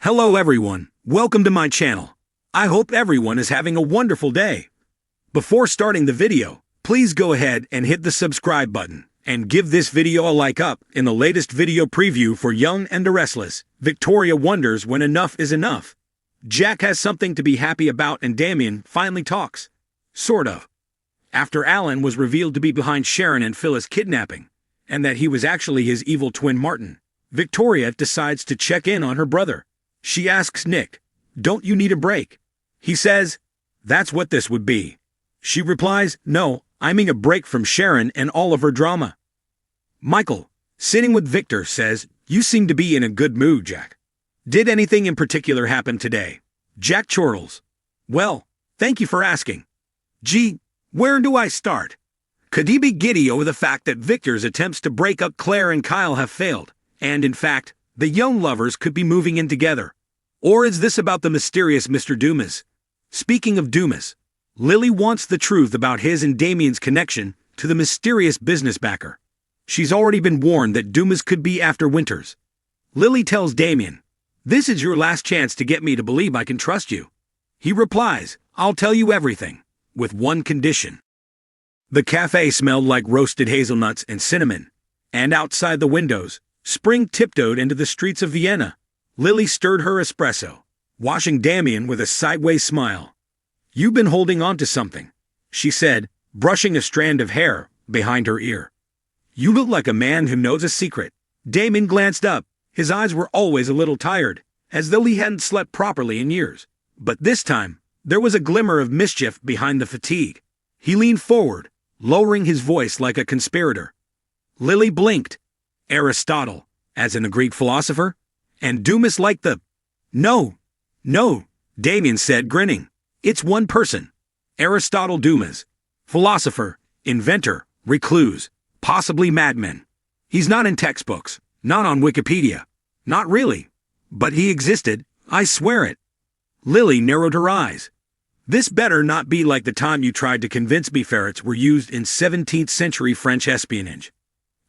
Hello everyone, welcome to my channel. I hope everyone is having a wonderful day. Before starting the video, please go ahead and hit the subscribe button and give this video a like up. In the latest video preview for Young and the Restless, Victoria wonders when enough is enough. Jack has something to be happy about and Damain finally talks. Sort of. After Alan was revealed to be behind Sharon and Phyllis kidnapping, and that he was actually his evil twin Martin, Victoria decides to check in on her brother. She asks Nick, "Don't you need a break?" He says, "That's what this would be." She replies, "No, I mean a break from Sharon and all of her drama." Michael, sitting with Victor, says, "You seem to be in a good mood, Jack. Did anything in particular happen today?" Jack chortles, "Well, thank you for asking. Gee, where do I start? Could he be giddy over the fact that Victor's attempts to break up Claire and Kyle have failed, and in fact, the young lovers could be moving in together? Or is this about the mysterious Mr. Dumas? Speaking of Dumas, Lily wants the truth about his and Damien's connection to the mysterious business backer. She's already been warned that Dumas could be after Winters. Lily tells Damain, "This is your last chance to get me to believe I can trust you." He replies, "I'll tell you everything, with one condition." The cafe smelled like roasted hazelnuts and cinnamon, and outside the windows, spring tiptoed into the streets of Vienna. Lily stirred her espresso, watching Damain with a sideways smile. "You've been holding on to something," she said, brushing a strand of hair behind her ear. "You look like a man who knows a secret." Damain glanced up. His eyes were always a little tired, as though he hadn't slept properly in years. But this time, there was a glimmer of mischief behind the fatigue. He leaned forward, lowering his voice like a conspirator. Lily blinked. "Aristotle, as in a Greek philosopher? And Dumas like the—" No, Damain said, grinning. "It's one person. Aristotle Dumas. Philosopher, inventor, recluse, possibly madman. He's not in textbooks, not on Wikipedia. Not really. But he existed, I swear it." Lily narrowed her eyes. "This better not be like the time you tried to convince me ferrets were used in 17th century French espionage.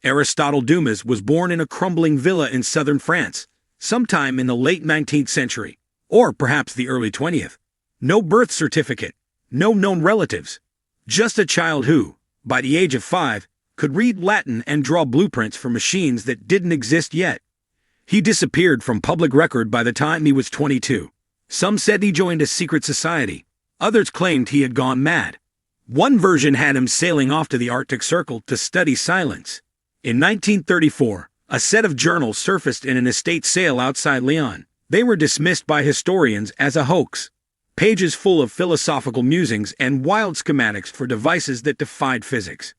Aristotle Dumas was born in a crumbling villa in southern France, sometime in the late 19th century, or perhaps the early 20th. No birth certificate, no known relatives. Just a child who, by the age of 5, could read Latin and draw blueprints for machines that didn't exist yet. He disappeared from public record by the time he was 22. Some said he joined a secret society. Others claimed he had gone mad. One version had him sailing off to the Arctic Circle to study silence. In 1934, a set of journals surfaced in an estate sale outside Lyon. They were dismissed by historians as a hoax. Pages full of philosophical musings and wild schematics for devices that defied physics.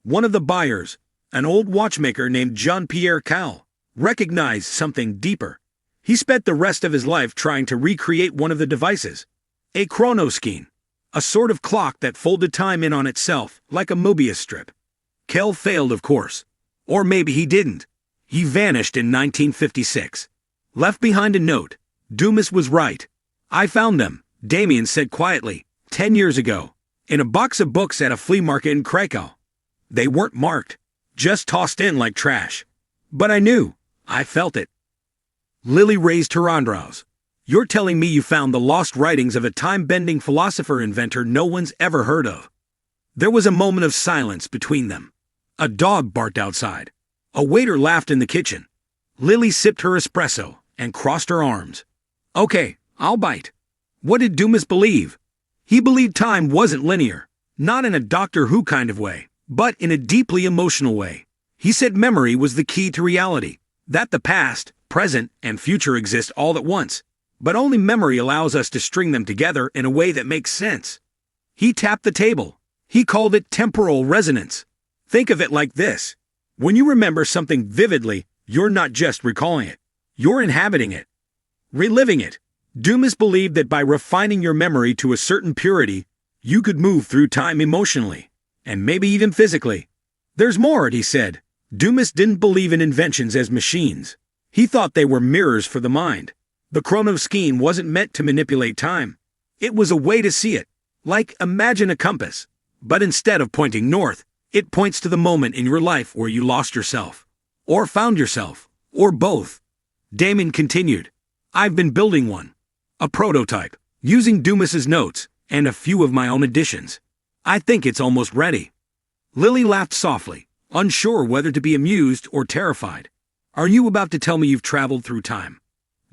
One of the buyers, an old watchmaker named Jean-Pierre Cal, recognized something deeper. He spent the rest of his life trying to recreate one of the devices. A chronoskine, a sort of clock that folded time in on itself, like a Mobius strip. Cal failed, of course. Or maybe he didn't. He vanished in 1956. Left behind a note. Dumas was right. "I found them," Damain said quietly, 10 years ago, in a box of books at a flea market in Krakow. They weren't marked, just tossed in like trash. But I knew. I felt it. Lily raised her eyebrows. "You're telling me you found the lost writings of a time-bending philosopher-inventor no one's ever heard of?" There was a moment of silence between them. A dog barked outside. A waiter laughed in the kitchen. Lily sipped her espresso and crossed her arms. "Okay, I'll bite. What did Dumas believe?" He believed time wasn't linear, not in a Doctor Who kind of way, but in a deeply emotional way. He said memory was the key to reality, that the past, present, and future exist all at once, but only memory allows us to string them together in a way that makes sense. He tapped the table. He called it temporal resonance. Think of it like this. When you remember something vividly, you're not just recalling it. You're inhabiting it, reliving it. Dumas believed that by refining your memory to a certain purity, you could move through time emotionally, and maybe even physically. There's more, he said. Dumas didn't believe in inventions as machines. He thought they were mirrors for the mind. The chronoskine wasn't meant to manipulate time. It was a way to see it, like imagine a compass. But instead of pointing north, it points to the moment in your life where you lost yourself, or found yourself, or both. Damain continued, I've been building one. A prototype, using Dumas's notes, and a few of my own additions. I think it's almost ready. Lily laughed softly, unsure whether to be amused or terrified. Are you about to tell me you've traveled through time?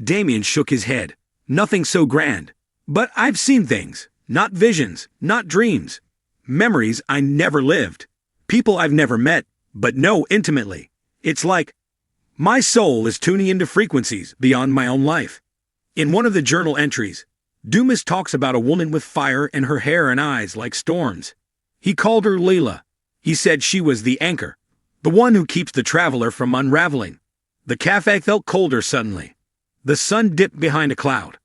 Damain shook his head. Nothing so grand. But I've seen things, not visions, not dreams. Memories I never lived. People I've never met, but know intimately. It's like my soul is tuning into frequencies beyond my own life. In one of the journal entries, Dumas talks about a woman with fire in her hair and eyes like storms. He called her Leela. He said she was the anchor, the one who keeps the traveler from unraveling. The cafe felt colder suddenly. The sun dipped behind a cloud.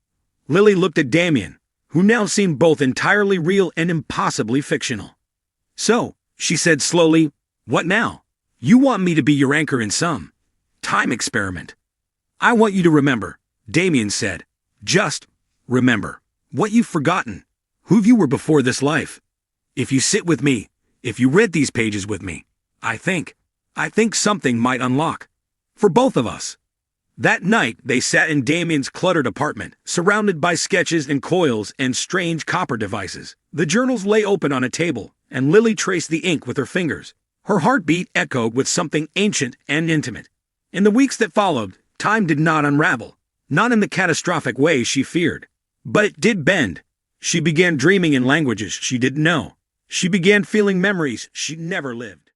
Lily looked at Damain, who now seemed both entirely real and impossibly fictional. So, she said slowly, what now? You want me to be your anchor in some time experiment. I want you to remember, Damain said. Just remember what you've forgotten, who you were before this life. If you sit with me, if you read these pages with me, I think something might unlock. For both of us. That night, they sat in Damain's cluttered apartment, surrounded by sketches and coils and strange copper devices. The journals lay open on a table, and Lily traced the ink with her fingers. Her heartbeat echoed with something ancient and intimate. In the weeks that followed, time did not unravel, not in the catastrophic way she feared. But it did bend. She began dreaming in languages she didn't know. She began feeling memories she'd never lived.